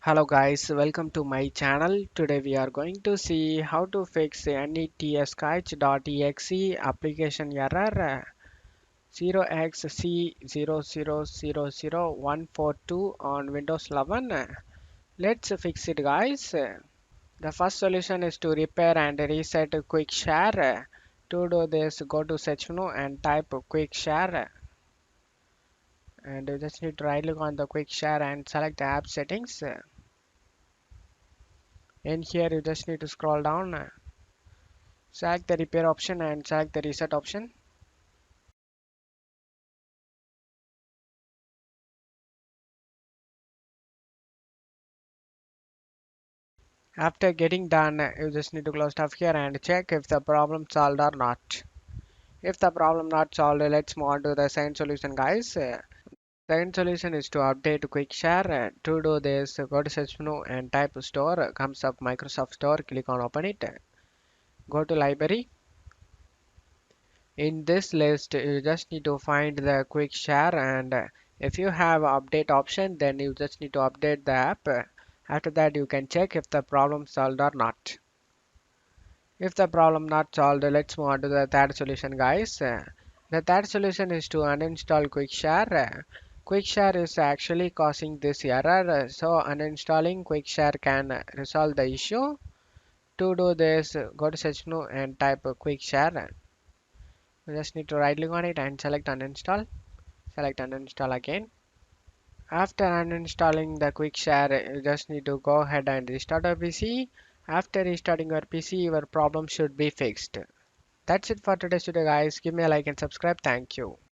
Hello guys, welcome to my channel. Today we are going to see how to fix netsh.exe application error 0xc0000142 on Windows 11. Let's fix it guys. The first solution is to repair and reset quick share. To do this, go to search menu and type quick share. And you just need to right click on the quick share and select the app settings. In here you just need to scroll down. Select the repair option and select the reset option. After getting done, you just need to close stuff here and check if the problem solved or not. If the problem not solved, let's move on to the second solution guys. Second solution is to update quick share. To do this, go to search menu and type store. Comes up Microsoft Store, click on open it. Go to library. In this list, you just need to find the quick share, and if you have update option, then you just need to update the app. After that, you can check if the problem solved or not. If the problem not solved, let's move on to the third solution guys. The third solution is to uninstall quick share. Quick share is actually causing this error, so uninstalling quick share can resolve the issue. To do this, go to search menu and type quick share. You just need to right click on it and select uninstall. Select uninstall again. After uninstalling the quick share, you just need to go ahead and restart your PC. After restarting your PC, your problem should be fixed. That's it for today's video guys. Give me a like and subscribe. Thank you.